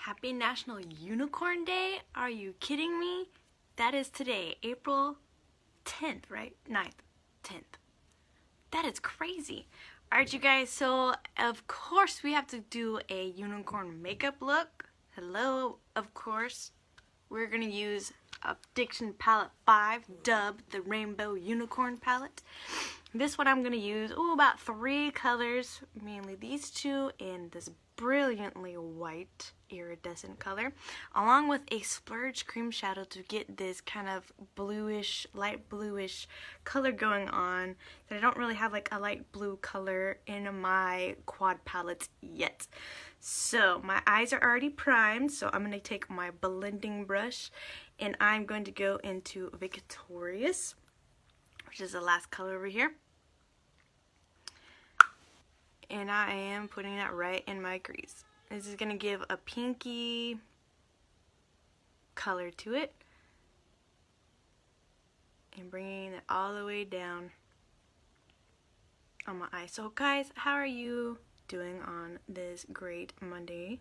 Happy National Unicorn Day? Are you kidding me? That is today, April 10th, right? 9th, 10th. That is crazy. Alright, you guys, so of course we have to do a unicorn makeup look. Hello, of course. We're going to use Addiction Palette 5, dubbed the Rainbow Unicorn Palette. This one I'm going to use, about 3 colors, mainly these two and this brilliantly white iridescent color, along with a splurge cream shadow to get this kind of bluish, light bluish color going on. I don't really have like a light blue color in my quad palettes yet. So my eyes are already primed, so I'm going to take my blending brush and I'm going to go into Victorious, which is the last color over here. And I am putting that right in my crease. This is going to give a pinky color to it. And bringing it all the way down on my eye. So guys, how are you doing on this great Monday?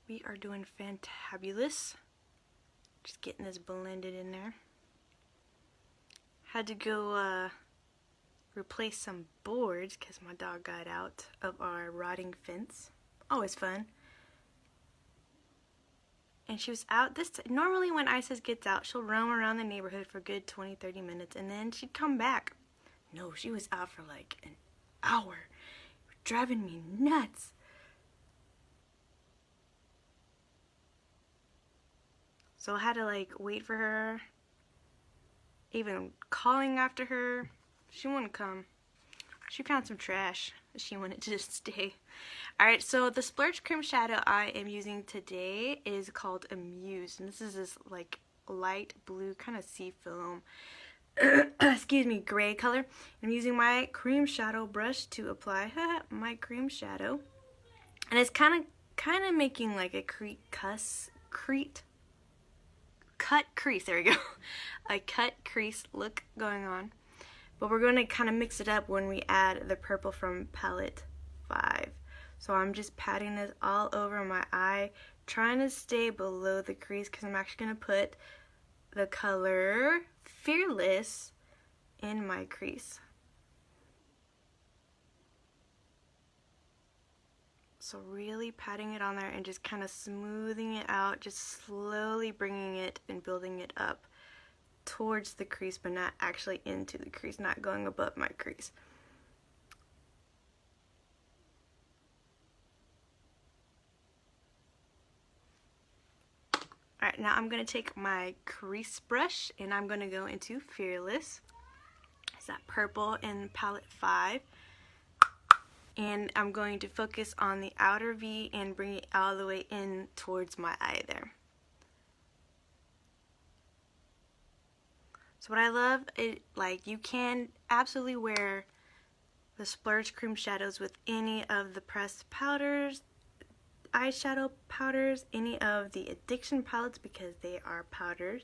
We are doing fantabulous. Just getting this blended in there. Had to go replace some boards because my dog got out of our rotting fence. Always fun. And she was out normally when Isis gets out, she'll roam around the neighborhood for a good 20-30 minutes and then she'd come back. No, she was out for like an hour. Driving me nuts. So I had to like wait for her, even calling after her. She wouldn't come. She found some trash. She wanted to just stay. Alright, so the splurge cream shadow I am using today is called Amuse. And this is this like light blue kind of sea foam, excuse me, gray color. I'm using my cream shadow brush to apply my cream shadow. And it's kind of making like a cut crease, there we go. A cut crease look going on. But we're going to kind of mix it up when we add the purple from palette 5. So I'm just patting this all over my eye, trying to stay below the crease because I'm actually going to put the color Fearless in my crease. So really patting it on there and just kind of smoothing it out, just slowly bringing it and building it up towards the crease, but not actually into the crease, not going above my crease. Alright, now I'm going to take my crease brush and I'm going to go into Fearless. It's that purple in palette 5. And I'm going to focus on the outer V and bring it all the way in towards my eye there. So what I love is, like, you can absolutely wear the splurge cream shadows with any of the pressed powders, eyeshadow powders, any of the Addiction palettes because they are powders.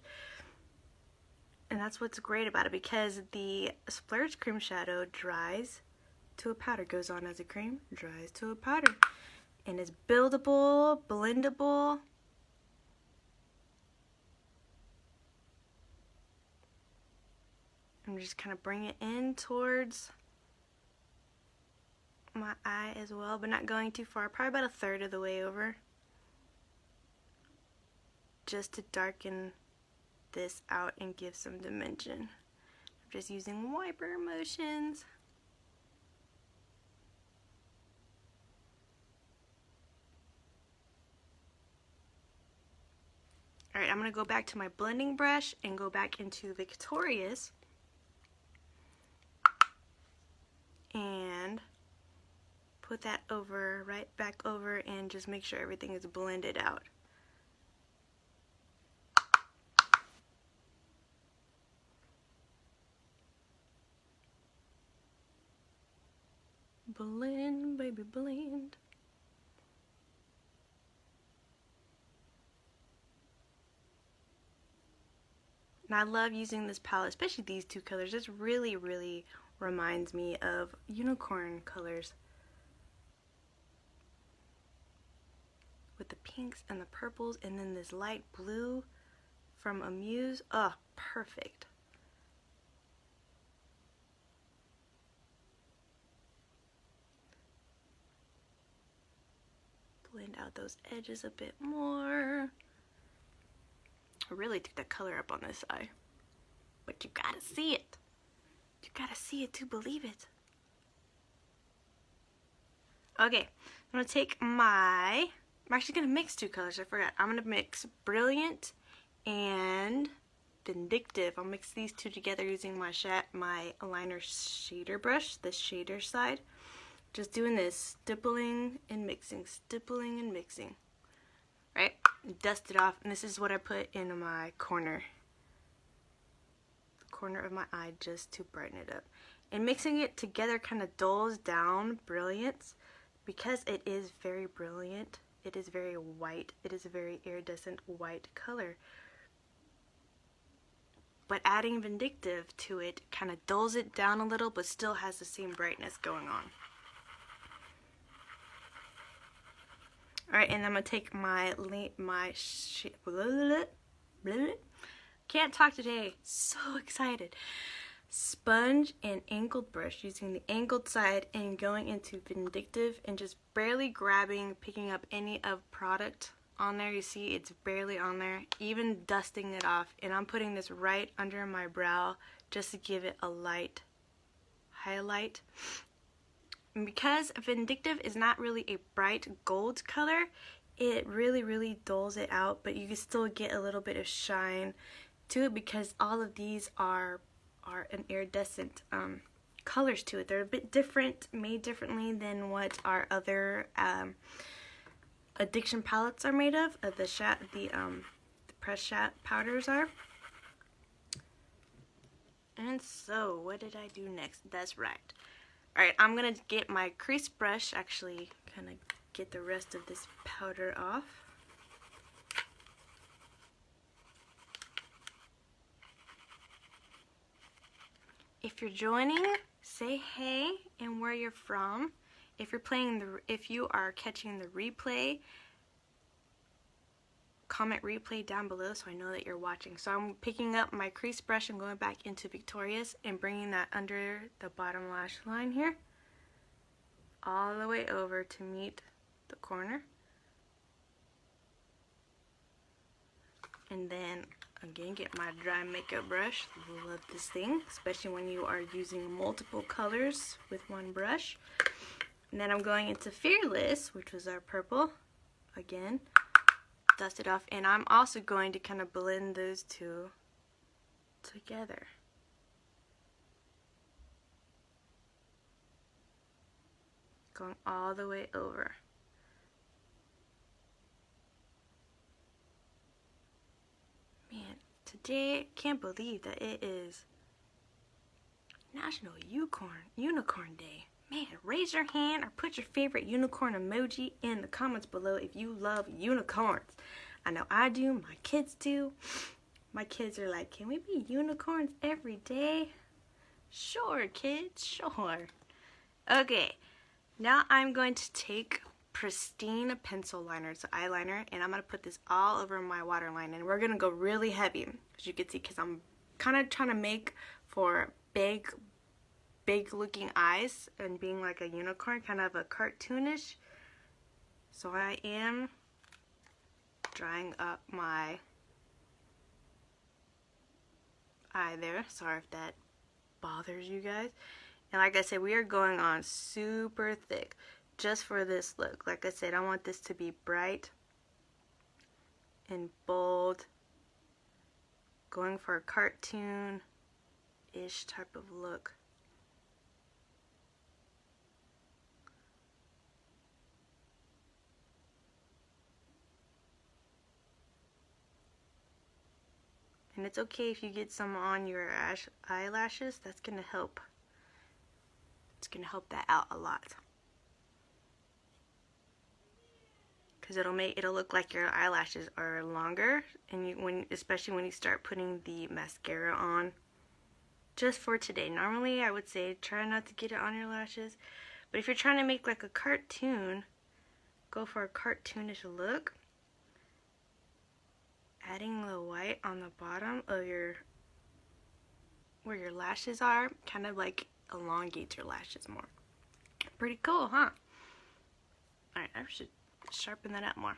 And that's what's great about it, because the splurge cream shadow dries to a powder, goes on as a cream, dries to a powder, and is buildable, blendable. I'm just kind of bring it in towards my eye as well, but not going too far, probably about 1/3 of the way over, just to darken this out and give some dimension. I'm just using wiper motions. Alright, I'm going to go back to my blending brush and go back into Victorious and put that over, right back over, and just make sure everything is blended out. Blend, baby, blend. And I love using this palette, especially these two colors. This really, really reminds me of unicorn colors. pinks and the purples, and then this light blue from Amuse. Oh, perfect. Blend out those edges a bit more. I really took the color up on this eye, but you gotta see it. You gotta see it to believe it. Okay, I'm gonna take I'm actually gonna mix two colors, I forgot. I'm gonna mix Brilliant and Vindictive. I'll mix these two together using my Aligner shader brush, the shader side. Just doing this, stippling and mixing, right? Dust it off, and this is what I put in my corner of my eye just to brighten it up. And mixing it together kind of dulls down Brilliance because it is very brilliant. It is very white. It is a very iridescent white color. But adding Vindictive to it kind of dulls it down a little, but still has the same brightness going on. Alright, and I'm going to take can't talk today, so excited. Sponge and angled brush, using the angled side and going into Vindictive and just barely picking up any of product on there. You see it's barely on there, even dusting it off, and I'm putting this right under my brow just to give it a light highlight. And because Vindictive is not really a bright gold color, it really dulls it out, but you can still get a little bit of shine to it because all of these are an iridescent colors to it. They're a bit different, made differently than what our other Addiction palettes are made of. The pressed powders are. And so, what did I do next? That's right. Alright, I'm gonna get my crease brush, actually kind of get the rest of this powder off. If you're joining, say hey and where you're from. If you are catching the replay, comment replay down below so I know that you're watching. So I'm picking up my crease brush and going back into Victorious and bringing that under the bottom lash line here, all the way over to meet the corner. And then again, get my dry makeup brush. Love this thing, especially when you are using multiple colors with one brush. And then I'm going into Fearless, which was our purple. Again, dust it off, and I'm also going to kind of blend those two together. Going all the way over. Man, today I can't believe that it is National Unicorn Day. Man, raise your hand or put your favorite unicorn emoji in the comments below if you love unicorns. I know I do, my kids do. My kids are like, can we be unicorns every day? Sure, kids, sure. Okay, now I'm going to take Pristine pencil liner, it's an eyeliner, and I'm going to put this all over my waterline, and we're going to go really heavy, as you can see, because I'm kind of trying to make for big looking eyes and being like a unicorn, kind of a cartoonish. So I am drying up my eye there. Sorry if that bothers you guys. And like I said, we are going on super thick just for this look. Like I said, I want this to be bright and bold, going for a cartoon-ish type of look. And it's okay if you get some on your eyelashes. That's going to help. It's going to help that out a lot. Because it'll look like your eyelashes are longer, and especially when you start putting the mascara on. Just for today. Normally I would say try not to get it on your lashes, but if you're trying to make like a cartoon, go for a cartoonish look. adding the white on the bottom of where your lashes are, kind of like elongates your lashes more. Pretty cool, huh? Alright, I should sharpen that up more.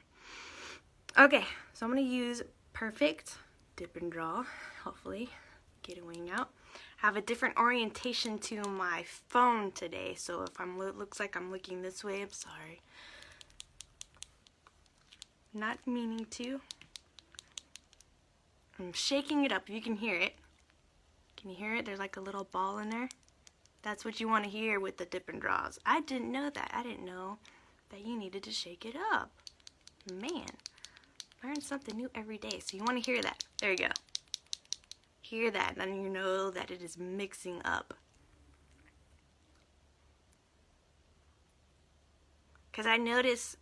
Okay, so I'm going to use Perfect Dip and Draw, hopefully get a wing out. Have a different orientation to my phone today, so if looks like I'm looking this way, I'm sorry. Not meaning to. I'm shaking it up, if you can hear it. Can you hear it? There's like a little ball in there. That's what you want to hear with the dip and draws. I didn't know that. I didn't know that you needed to shake it up. Man, learn something new every day. So you want to hear that. There you go. Hear that, then you know that it is mixing up. Because I noticed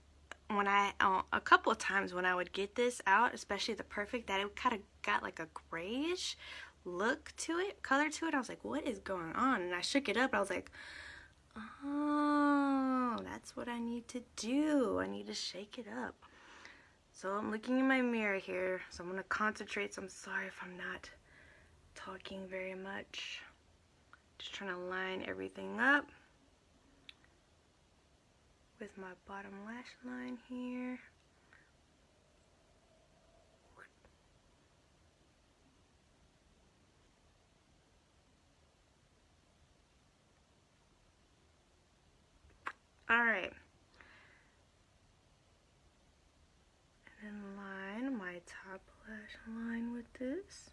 when a couple of times when I would get this out, especially the Perfect, that it kind of got like a grayish look to it, color to it. I was like, what is going on? And I shook it up and I was like, oh, that's what I need to do. I need to shake it up. So I'm looking in my mirror here, so I'm going to concentrate. So I'm sorry if I'm not talking very much. Just trying to line everything up with my bottom lash line here. Alright. And then line my top lash line with this.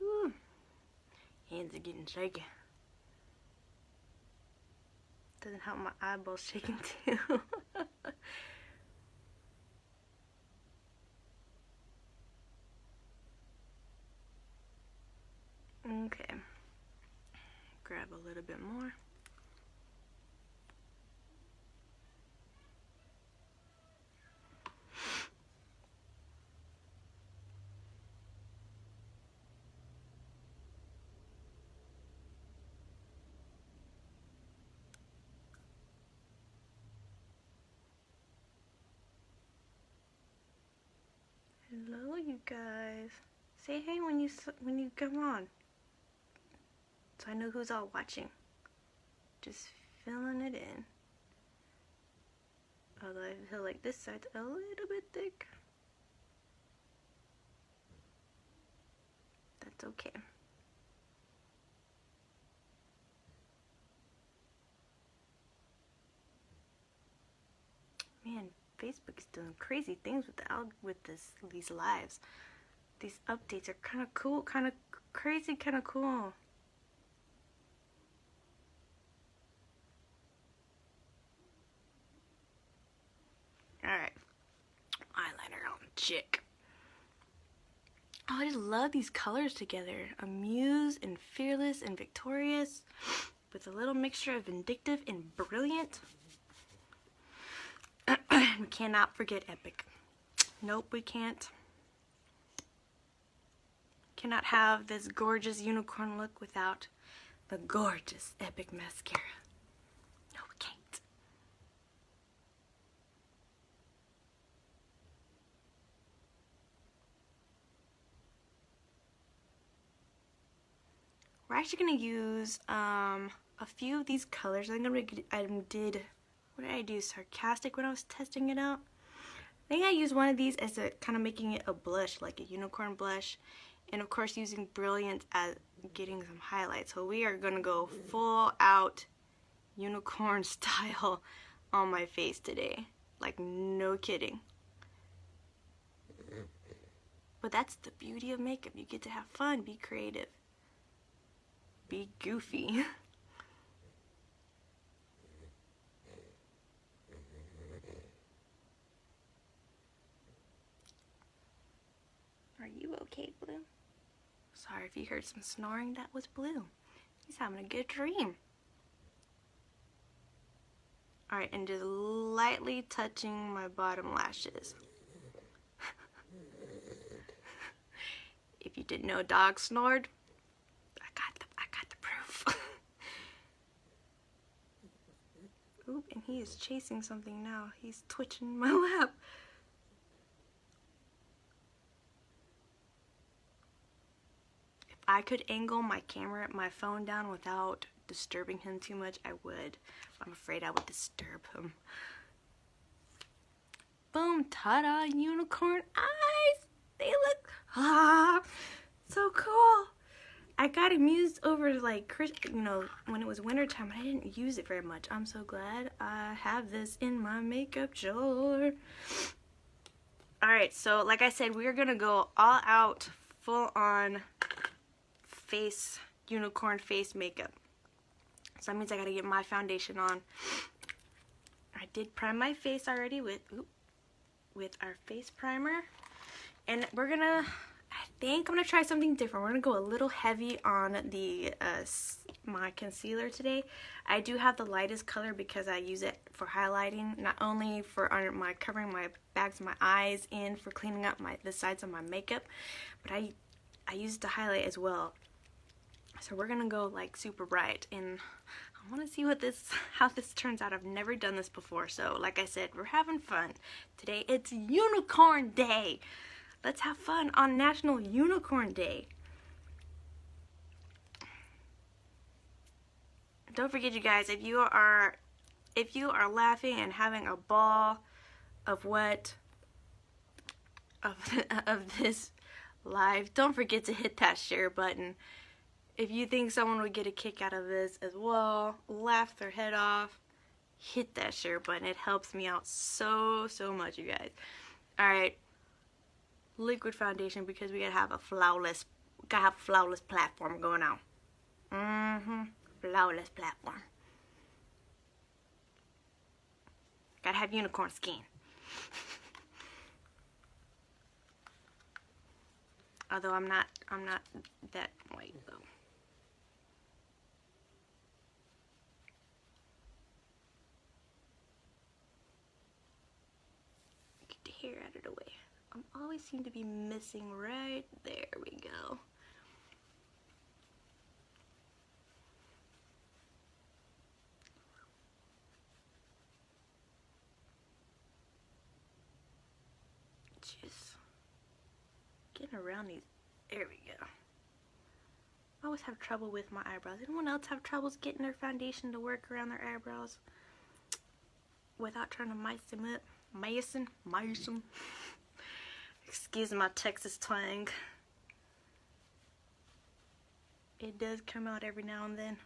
Ooh. Hands are getting shaky. Doesn't help my eyeballs shaking too. Okay. Grab a little bit more. Hello, you guys. Say hey when you come on, so I know who's all watching. Just filling it in. Although I feel like this side's a little bit thick. That's okay. Man, Facebook is doing crazy things with these lives. These updates are kind of cool, kind of crazy, kind of cool. Alright, eyeliner on chick. Oh, I just love these colors together. Amused and fearless and victorious with a little mixture of vindictive and brilliant. We cannot forget epic. Nope, we can't. Cannot have this gorgeous unicorn look without the gorgeous epic mascara. No, we can't. We're actually going to use a few of these colors. What did I do? Sarcastic when I was testing it out. I think I used one of these as a kind of making it a blush, like a unicorn blush. And of course using Brilliant as getting some highlights. So we are going to go full out unicorn style on my face today. Like, no kidding. But that's the beauty of makeup. You get to have fun, be creative, be goofy. Are you okay, Blue? Sorry if you heard some snoring, that was Blue. He's having a good dream. Alright, and just lightly touching my bottom lashes. If you didn't know dog snored, I got the proof. Oop, and he is chasing something now. He's twitching my lap. If I could angle my camera, my phone down without disturbing him too much, I would. I'm afraid I would disturb him. Boom, ta-da, unicorn eyes. They look, so cool. I got amused over, like, you know, when it was wintertime. I didn't use it very much. I'm so glad I have this in my makeup drawer. Alright, so like I said, we're gonna go all out, full on face, unicorn face makeup. So that means I gotta get my foundation on. I did prime my face already with our face primer. And we're gonna, I think I'm gonna try something different. We're gonna go a little heavy on the my concealer today. I do have the lightest color because I use it for highlighting, not only for my covering my bags of my eyes and for cleaning up the sides of my makeup, but I use it to highlight as well. So we're gonna go like super bright, and I want to see how this turns out. I've never done this before, so like I said, we're having fun today. It's Unicorn Day. Let's have fun on National Unicorn Day. Don't forget, you guys, if you are laughing and having a ball of this live, don't forget to hit that share button. If you think someone would get a kick out of this as well, laugh their head off, hit that share button. It helps me out so much, you guys. Alright, liquid foundation, because we gotta have a flawless platform going on. Flawless platform. Gotta have unicorn skin. Although I'm not that white though. Get the hair out of the way. I always seem to be missing right there. We go. Just getting around these. There we go. I always have trouble with my eyebrows. Anyone else have troubles getting their foundation to work around their eyebrows without trying to mice them up? Mice them. Excuse my Texas twang. It does come out every now and then.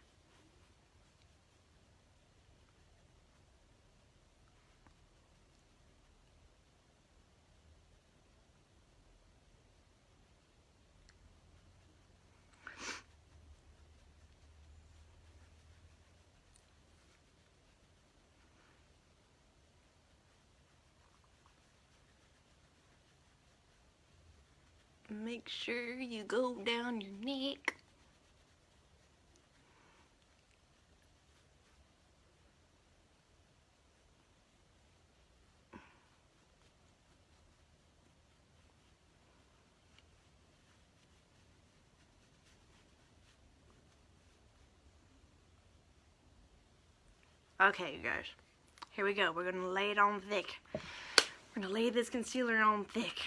Make sure you go down your neck. Okay, you guys, here we go. We're gonna lay it on thick. We're gonna lay this concealer on thick.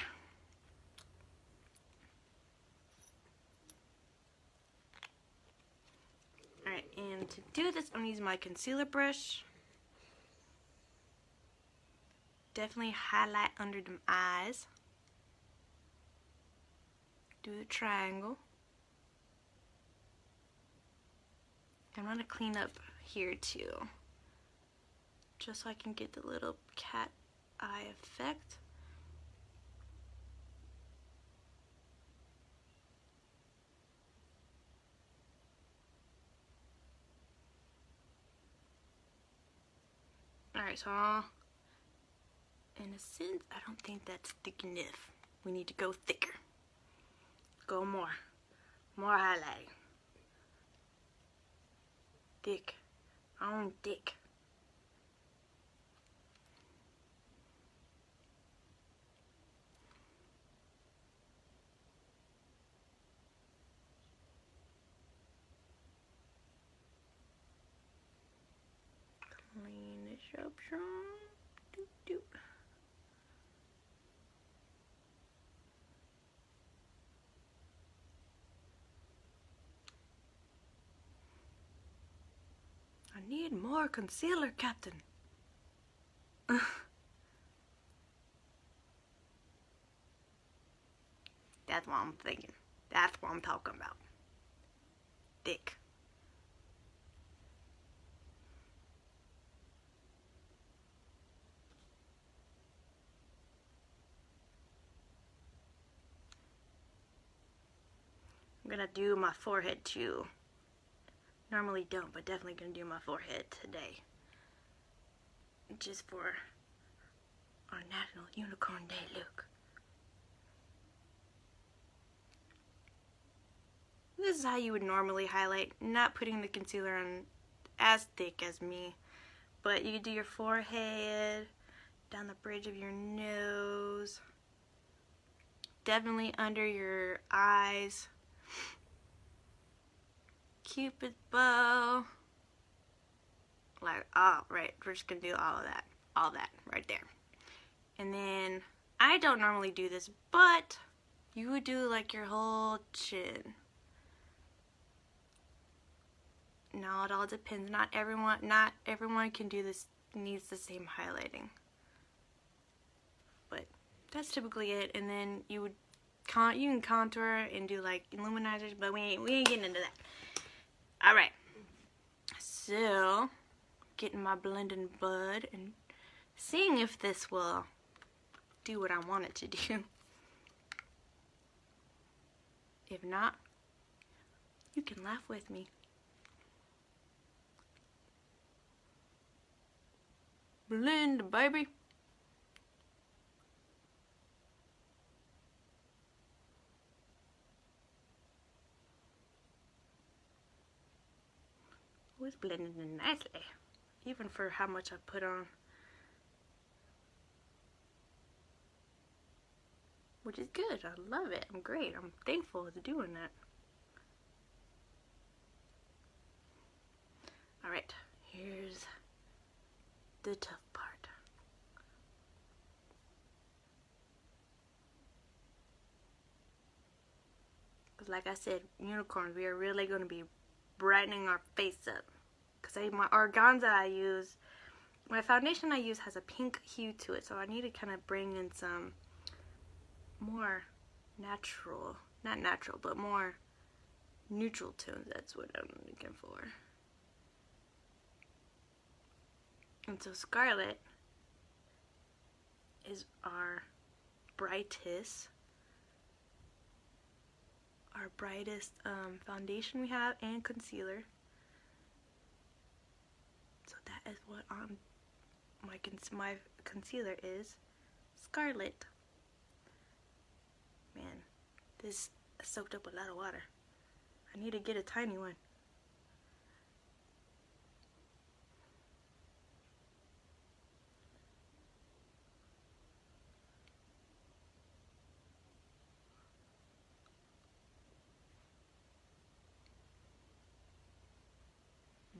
Alright, and to do this, I'm gonna use my concealer brush. Definitely highlight under them eyes. Do the triangle. I'm gonna clean up here too, just so I can get the little cat eye effect. Alright, so in a sense, I don't think that's thick enough. We need to go thicker. Go more. More highlighting. Thick. On thick. Clean Brush up some. Doop, doop. I need more concealer, Captain. That's what I'm thinking. That's what I'm talking about. Thick. I'm gonna do my forehead too. Normally don't, but definitely gonna do my forehead today. Just for our National Unicorn Day look. This is how you would normally highlight, not putting the concealer on as thick as me. But you do your forehead, down the bridge of your nose, definitely under your eyes, Cupid's bow, like, oh, right, we're just gonna do all that right there. And then, I don't normally do this, but you would do like your whole chin. Now it all depends. Not everyone can do this, needs the same highlighting. But that's typically it. And then you can contour and do like illuminizers, but we ain't getting into that. Alright. So getting my blending bud and seeing if this will do what I want it to do. If not, you can laugh with me. Blend, baby. Oh, it's blending in nicely, even for how much I put on. Which is good. I love it. I'm great. I'm thankful to doing that. Alright, here's the tough part. Because like I said, unicorns, we are really going to be brightening our face up. Because my organza I use, my foundation I use has a pink hue to it. So I need to kind of bring in some more natural, not natural, but more neutral tones. That's what I'm looking for. And so Scarlet is our brightest foundation we have, and concealer. So that is what my concealer is. Scarlet. Man, this soaked up a lot of water. I need to get a tiny one.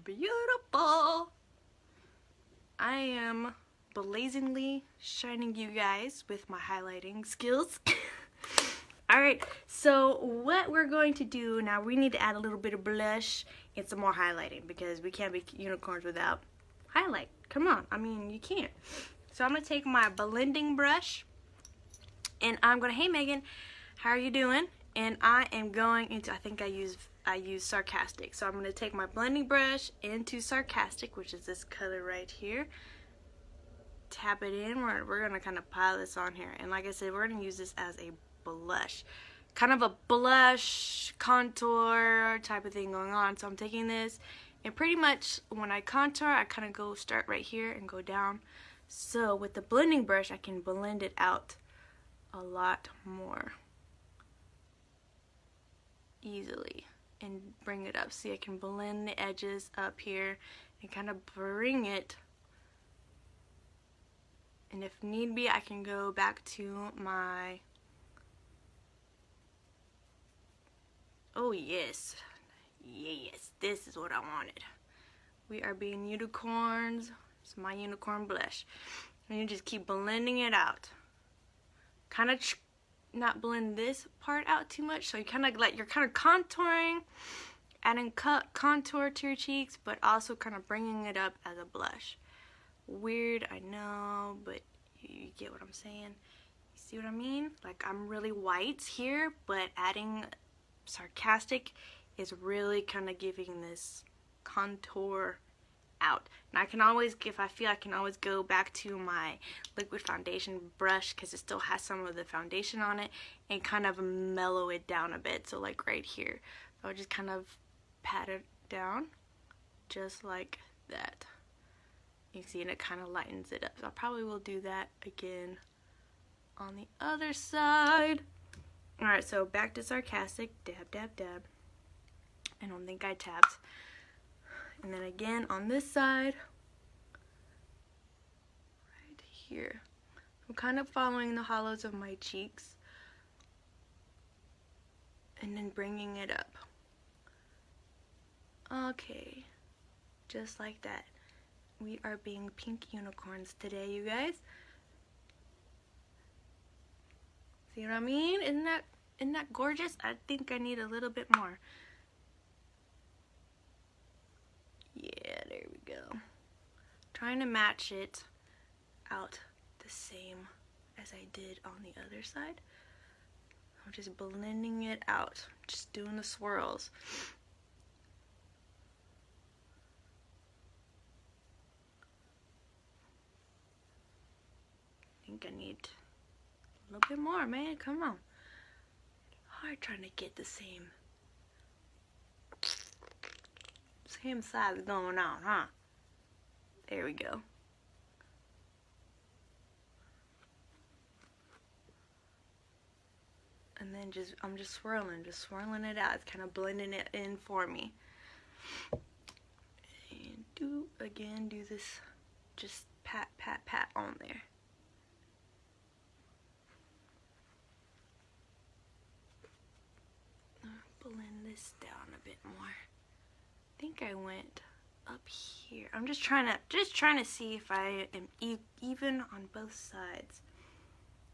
Beautiful! I am blazingly shining you guys with my highlighting skills. Alright, so what we're going to do now, we need to add a little bit of blush and some more highlighting because we can't be unicorns without highlight. Come on, I mean, you can't. So I'm going to take my blending brush and I'm going to, hey Megan, how are you doing? And I am going into, I think I use Sarcastic. So I'm going to take my blending brush into Sarcastic, which is this color right here. Tap it in. We're going to kind of pile this on here. And like I said, we're going to use this as a blush. Kind of a blush, contour type of thing going on. So I'm taking this, and pretty much when I contour, I kind of start right here and go down. So with the blending brush, I can blend it out a lot more easily and bring it up. See, I can blend the edges up here and kind of bring it, and if need be I can go back to my, oh yes, yes, this is what I wanted. We are being unicorns It's my unicorn blush. And you just keep blending it out. Kind of not blend this part out too much, so you kind of like, you're kind of contouring, adding contour to your cheeks, but also kind of bringing it up as a blush. Weird, I know, but you get what I'm saying. You see what I mean? Like, I'm really white here, but adding Sarcastic is really kind of giving this contour out. And I can always, if I feel, I can always go back to my liquid foundation brush, because it still has some of the foundation on it, and kind of mellow it down a bit. So like right here, so I'll just kind of pat it down just like that. You see, and it kind of lightens it up. So I probably will do that again on the other side. Alright, so back to Sarcastic. Dab, dab, dab. I don't think I tapped. And then again on this side, right here. I'm kind of following the hollows of my cheeks and then bringing it up. Okay, just like that. We are being pink unicorns today, you guys. See what I mean? Isn't that gorgeous? I think I need a little bit more. Yeah, there we go. Trying to match it out the same as I did on the other side. I'm just blending it out, just doing the swirls. I think I need a little bit more, man. Come on. Hard trying to get the same size going on, huh? There we go. And then I'm just swirling it out. It's kind of blending it in for me. And do this, just pat, pat, pat on there. Blend this down a bit more. I think I went up here. I'm just trying to see if I am even on both sides.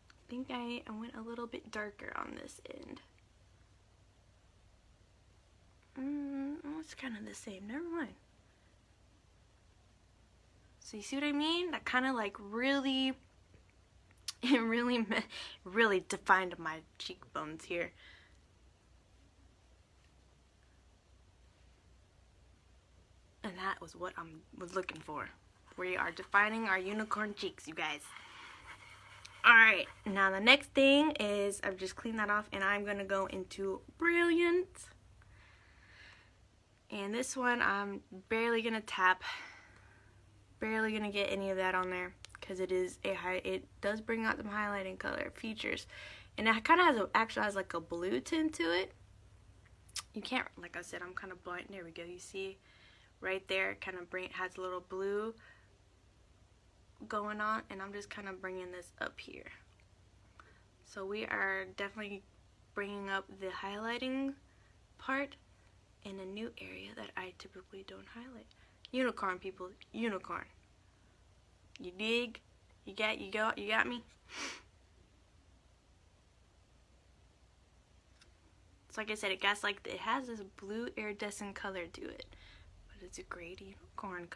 I think I went a little bit darker on this end. Oh, it's kind of the same. Never mind. So you see what I mean? That kind of like really, it really defined my cheekbones here. And that was what I was looking for. We are defining our unicorn cheeks, you guys. Alright, now the next thing is, I've just cleaned that off, and I'm going to go into Brilliant. And this one, I'm barely going to tap. Barely going to get any of that on there, because it does bring out some highlighting color features. And it kind of actually has like a blue tint to it. You can't, like I said, I'm kind of blind. There we go, you see? Right there, kind of has a little blue going on, and I'm just kind of bringing this up here. So we are definitely bringing up the highlighting part in a new area that I typically don't highlight. Unicorn, people, unicorn. You dig? You got me? So like I said, it has this blue iridescent color to it. It's a great unicorn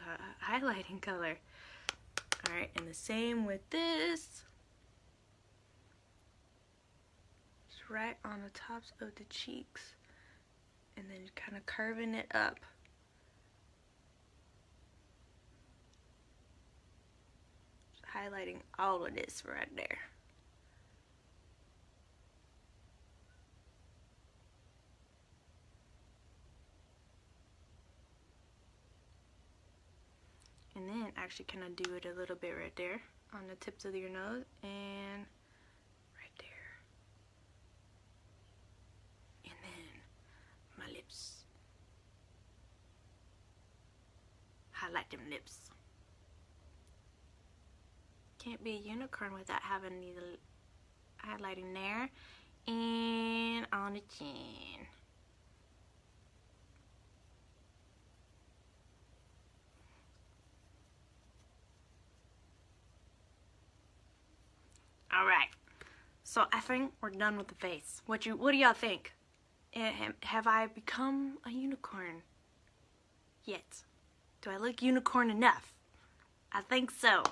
highlighting color. Alright, and the same with this. Just right on the tops of the cheeks. And then kind of curving it up. Just highlighting all of this right there. And then actually kind of do it a little bit right there on the tips of your nose and right there. And then my lips. Highlight them lips. Can't be a unicorn without having the highlighting there and on the chin. Alright, so I think we're done with the face. What do y'all think? Have I become a unicorn yet? Do I look unicorn enough? I think so.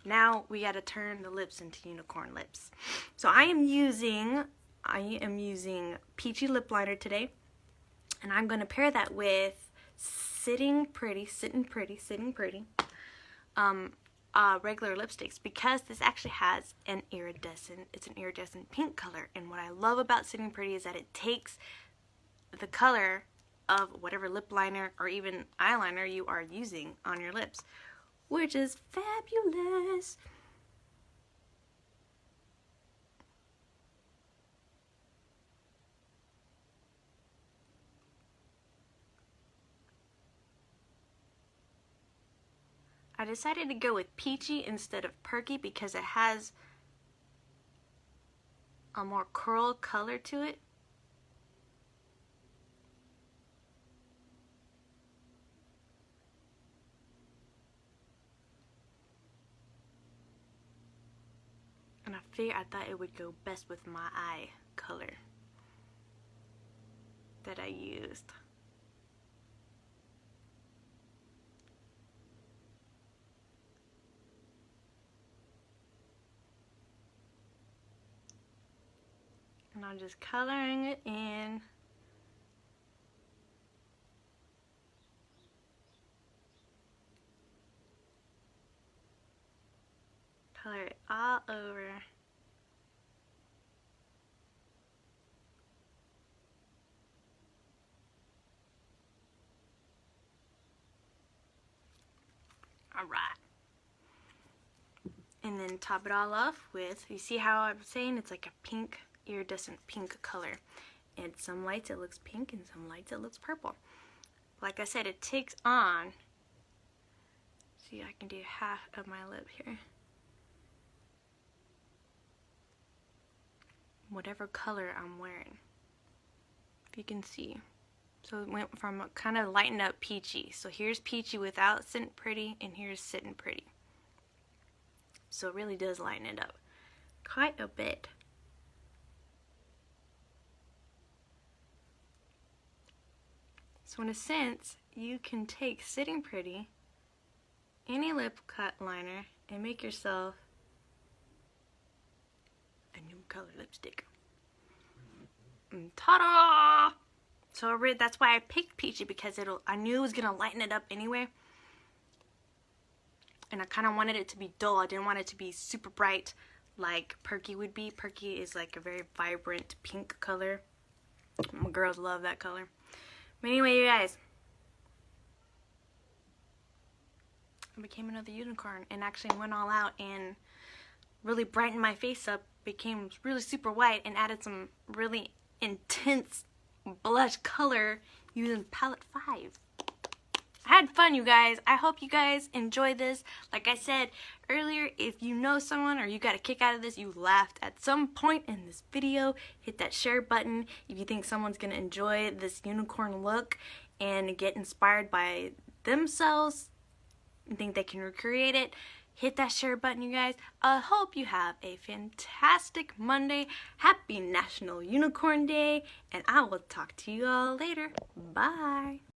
Now we gotta turn the lips into unicorn lips. So I am using Peachy Lip Liner today, and I'm gonna pair that with Sitting Pretty, regular lipsticks, because this actually has it's an iridescent pink color. And what I love about Sitting Pretty is that it takes the color of whatever lip liner or even eyeliner you are using on your lips, which is fabulous. I decided to go with Peachy instead of Perky because it has a more coral color to it. And I thought it would go best with my eye color that I used. And I'm just coloring it in. Color it all over. Alright. And then top it all off with, you see how I'm saying it's like a pink, iridescent pink color. And some lights it looks pink and some lights it looks purple. Like I said, it takes on, see, I can do half of my lip here. Whatever color I'm wearing, if you can see. So it went from kind of lightened up Peachy. So here's Peachy without Sitting Pretty, and here's Sitting Pretty. So it really does lighten it up quite a bit. So in a sense, you can take Sitting Pretty, any lip cut liner, and make yourself a new color lipstick. Ta-da! So that's why I picked Peachy, because I knew it was gonna lighten it up anyway. And I kind of wanted it to be dull. I didn't want it to be super bright like Perky would be. Perky is like a very vibrant pink color. My girls love that color. But anyway, you guys, I became another unicorn and actually went all out and really brightened my face up, became really super white, and added some really intense blush color using palette 5. I had fun, you guys. I hope you guys enjoyed this. Like I said earlier, if you know someone or you got a kick out of this, you laughed at some point in this video, hit that share button. If you think someone's gonna enjoy this unicorn look and get inspired by themselves and think they can recreate it, hit that share button, you guys. I hope you have a fantastic Monday. Happy National Unicorn Day, and I will talk to you all later. Bye.